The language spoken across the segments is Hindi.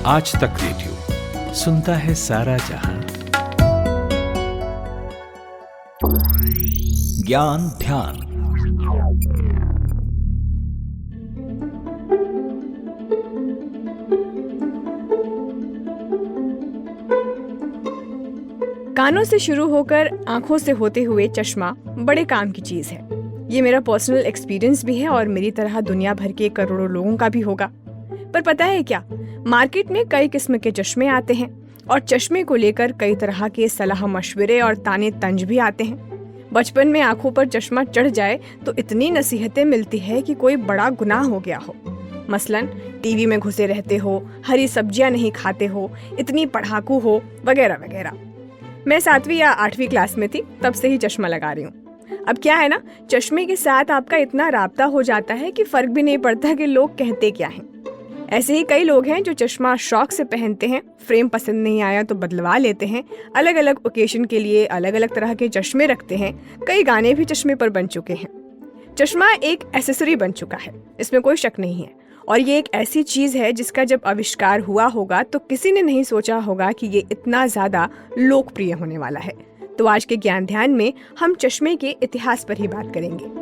आज तक रेडियो सुनता है सारा जहां। ज्ञान ध्यान। कानों से शुरू होकर आंखों से होते हुए चश्मा बड़े काम की चीज है। ये मेरा पर्सनल एक्सपीरियंस भी है और मेरी तरह दुनिया भर के करोड़ों लोगों का भी होगा। पर पता है क्या, मार्केट में कई किस्म के चश्मे आते हैं और चश्मे को लेकर कई तरह के सलाह मशवरे और ताने तंज भी आते हैं। बचपन में आंखों पर चश्मा चढ़ जाए तो इतनी नसीहतें मिलती है कि कोई बड़ा गुनाह हो गया हो। मसलन टीवी में घुसे रहते हो, हरी सब्जियां नहीं खाते हो, इतनी पढ़ाकू हो, वगैरह वगैरह। मैं 7वीं या 8वीं क्लास में थी, तब से ही चश्मा लगा रही हूँ। अब क्या है ना, चश्मे के साथ आपका इतना राब्ता हो जाता है कि फर्क भी नहीं पड़ता कि लोग कहते क्या हैं। ऐसे ही कई लोग हैं जो चश्मा शौक से पहनते हैं, फ्रेम पसंद नहीं आया तो बदलवा लेते हैं, अलग अलग ओकेशन के लिए अलग अलग तरह के चश्मे रखते हैं। कई गाने भी चश्मे पर बन चुके हैं। चश्मा एक एसेसरी बन चुका है, इसमें कोई शक नहीं है। और ये एक ऐसी चीज है जिसका जब आविष्कार हुआ होगा तो किसी ने नहीं सोचा होगा कि ये इतना ज्यादा लोकप्रिय होने वाला है। तो आज के ज्ञान ध्यान में हम चश्मे के इतिहास पर ही बात करेंगे।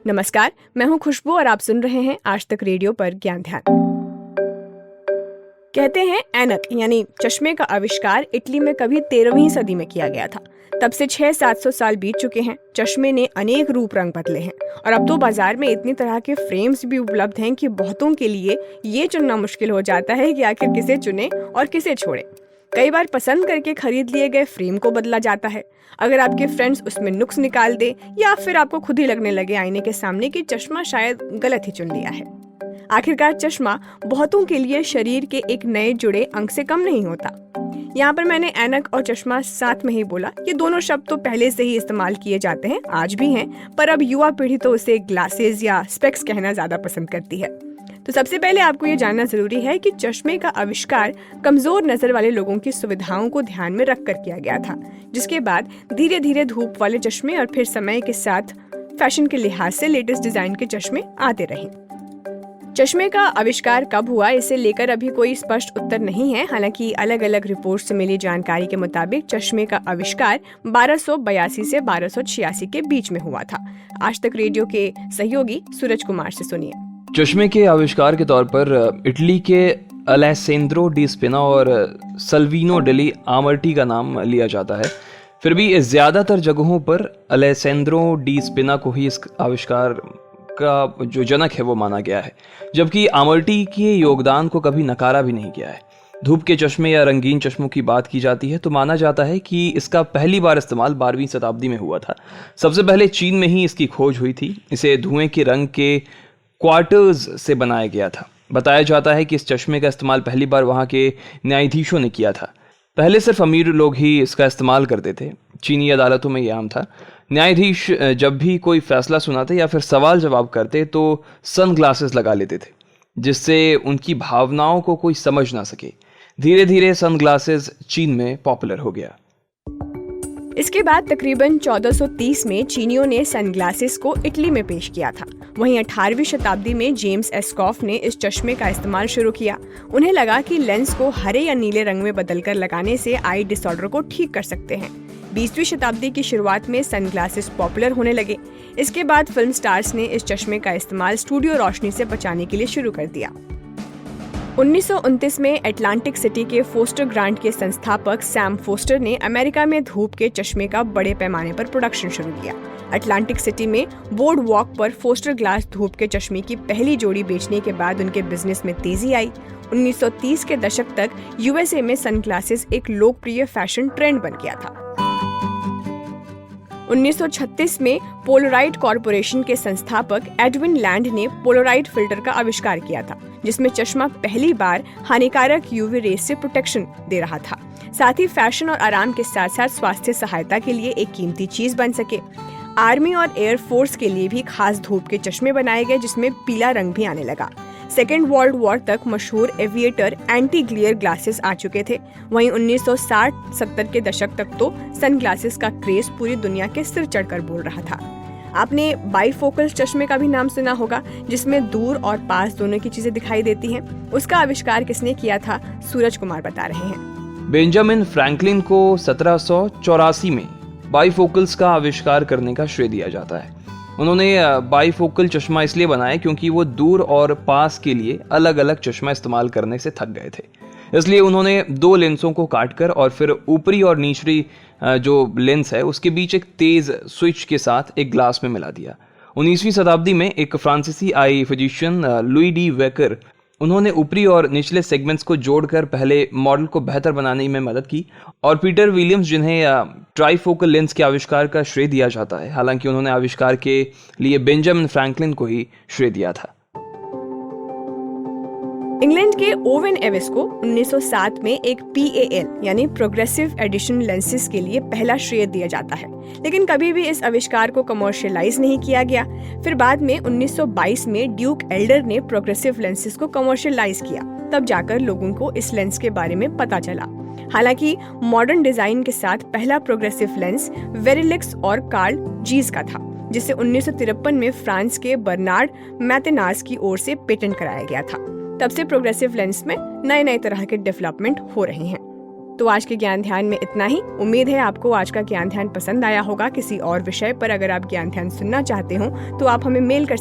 नमस्कार, मैं हूं खुशबू और आप सुन रहे हैं आज तक रेडियो पर ज्ञान ध्यान। कहते हैं ऐनक यानी चश्मे का आविष्कार इटली में कभी 13वीं सदी में किया गया था। तब से 600-700 साल बीत चुके हैं। चश्मे ने अनेक रूप रंग बदले हैं और अब तो बाजार में इतनी तरह के फ्रेम्स भी उपलब्ध हैं कि बहुतों के लिए ये चुनना मुश्किल हो जाता है कि आखिर किसे चुने और किसे छोड़े। कई बार पसंद करके खरीद लिए गए फ्रेम को बदला जाता है। अगर आपके फ्रेंड्स उसमें नुक्स निकाल दे या फिर आपको खुद ही लगने लगे आईने के सामने कि चश्मा शायद गलत ही चुन लिया है। आखिरकार चश्मा बहुतों के लिए शरीर के एक नए जुड़े अंग से कम नहीं होता। यहाँ पर मैंने ऐनक और चश्मा साथ में ही बोला। ये दोनों शब्द तो पहले से ही इस्तेमाल किए जाते हैं, आज भी हैं, पर अब युवा पीढ़ी तो उसे ग्लासेस या स्पेक्स कहना ज्यादा पसंद करती है। तो सबसे पहले आपको ये जानना जरूरी है कि चश्मे का आविष्कार कमजोर नजर वाले लोगों की सुविधाओं को ध्यान में रखकर किया गया था, जिसके बाद धीरे धीरे धूप वाले चश्मे और फिर समय के साथ फैशन के लिहाज से लेटेस्ट डिजाइन के चश्मे आते रहे। चश्मे का आविष्कार कब हुआ, इसे लेकर अभी कोई स्पष्ट उत्तर नहीं है। हालांकि अलग अलग रिपोर्ट से मिली जानकारी के मुताबिक चश्मे का आविष्कार 1282 से 1286 के बीच में हुआ था। आज तक रेडियो के सहयोगी सूरज कुमार से सुनिए। चश्मे के आविष्कार के तौर पर इटली के अलेसेंद्रो डी स्पिना और सल्वीनो डेली आमर्टी का नाम लिया जाता है। फिर भी ज्यादातर जगहों पर अलेसेंद्रो डी स्पिना को ही इस आविष्कार का जो जनक है वो माना गया है, जबकि आमर्टी के योगदान को कभी नकारा भी नहीं गया है। धूप के चश्मे या रंगीन चश्मों की बात की जाती है तो माना जाता है कि इसका पहली बार इस्तेमाल 12वीं शताब्दी में हुआ था। सबसे पहले चीन में ही इसकी खोज हुई थी। इसे धुएं के रंग के क्वार्टर्स से बनाया गया था। बताया जाता है कि इस चश्मे का इस्तेमाल पहली बार वहाँ के न्यायाधीशों ने किया था। पहले सिर्फ अमीर लोग ही इसका इस्तेमाल करते थे। चीनी अदालतों में यह आम था। न्यायाधीश जब भी कोई फैसला सुनाते या फिर सवाल जवाब करते तो सन ग्लासेस लगा लेते थे, जिससे उनकी भावनाओं को कोई समझ ना सके। धीरे धीरे सन ग्लासेस चीन में पॉपुलर हो गया। इसके बाद तकरीबन 1430 में चीनियों ने सनग्लासेस को इटली में पेश किया था। वहीं 18वीं शताब्दी में जेम्स एस्कॉफ ने इस चश्मे का इस्तेमाल शुरू किया। उन्हें लगा कि लेंस को हरे या नीले रंग में बदलकर लगाने से आई डिसऑर्डर को ठीक कर सकते हैं। 20वीं शताब्दी की शुरुआत में सनग्लासेस पॉपुलर होने लगे। इसके बाद फिल्म स्टार्स ने इस चश्मे का इस्तेमाल स्टूडियो रोशनी से बचाने के लिए शुरू कर दिया। 1929 में अटलांटिक सिटी के फोस्टर ग्रांट के संस्थापक सैम फोस्टर ने अमेरिका में धूप के चश्मे का बड़े पैमाने पर प्रोडक्शन शुरू किया। अटलांटिक सिटी में बोर्ड वॉक पर फोस्टर ग्लास धूप के चश्मे की पहली जोड़ी बेचने के बाद उनके बिजनेस में तेजी आई। 1930 के दशक तक यूएसए में सनग्लासेस एक लोकप्रिय फैशन ट्रेंड बन गया था। 1936 में पोलराइड कॉरपोरेशन के संस्थापक एडविन लैंड ने पोलराइड फिल्टर का आविष्कार किया था, जिसमें चश्मा पहली बार हानिकारक यूवी रेस से प्रोटेक्शन दे रहा था। साथ ही फैशन और आराम के साथ साथ स्वास्थ्य सहायता के लिए एक कीमती चीज बन सके। आर्मी और एयर फोर्स के लिए भी खास धूप के चश्मे बनाए गए, जिसमें पीला रंग भी आने लगा। सेकेंड वर्ल्ड वॉर तक मशहूर एविएटर एंटी ग्लेयर ग्लासेस आ चुके थे। वहीं 1960-70 के दशक तक तो सन ग्लासेस का क्रेज पूरी दुनिया के सिर चढ़कर बोल रहा था। आपने बाइफोकल चश्मे का भी नाम सुना होगा, जिसमें दूर और पास दोनों की चीजें दिखाई देती हैं। उसका आविष्कार किसने किया था, सूरज कुमार बता रहे हैं। बेंजामिन फ्रैंकलिन को 1784 में बाइफोकल्स का आविष्कार करने का श्रेय दिया जाता है। उन्होंने बाइफोकल चश्मा इसलिए बनाया क्योंकि वो दूर और पास के लिए अलग अलग चश्मा इस्तेमाल करने से थक गए थे। इसलिए उन्होंने दो लेंसों को काटकर और फिर ऊपरी और निचली जो लेंस है उसके बीच एक तेज स्विच के साथ एक ग्लास में मिला दिया। 19वीं शताब्दी में एक फ्रांसीसी आई फिजिशियन लुई डी वेकर, उन्होंने ऊपरी और निचले सेगमेंट्स को जोड़कर पहले मॉडल को बेहतर बनाने में मदद की। और पीटर विलियम्स, जिन्हें ट्राइफोकल लेंस के आविष्कार का श्रेय दिया जाता है, हालांकि उन्होंने आविष्कार के लिए बेंजामिन फ्रैंकलिन को ही श्रेय दिया था। इंग्लैंड के ओवेन एविस को 1907 में एक PAL यानी प्रोग्रेसिव एडिशन लेंसेज के लिए पहला श्रेय दिया जाता है, लेकिन कभी भी इस आविष्कार को कमर्शियलाइज नहीं किया गया। फिर बाद में 1922 में ड्यूक एल्डर ने प्रोग्रेसिव लेंसेज को कमर्शियलाइज किया, तब जाकर लोगों को इस लेंस के बारे में पता चला। हालांकि मॉडर्न डिजाइन के साथ पहला प्रोग्रेसिव लेंस वेरिलिक्स और कार्ल जीज का था, जिसे 1953 में फ्रांस के बर्नार्ड मैथेनास की ओर से पेटेंट कराया गया था। तब से प्रोग्रेसिव लेंस में नए नए तरह के डेवलपमेंट हो रहे हैं। तो आज के ज्ञान ध्यान में इतना ही। उम्मीद है आपको आज का ज्ञान ध्यान पसंद आया होगा। किसी और विषय पर अगर आप ज्ञान ध्यान सुनना चाहते हो तो आप हमें मेल कर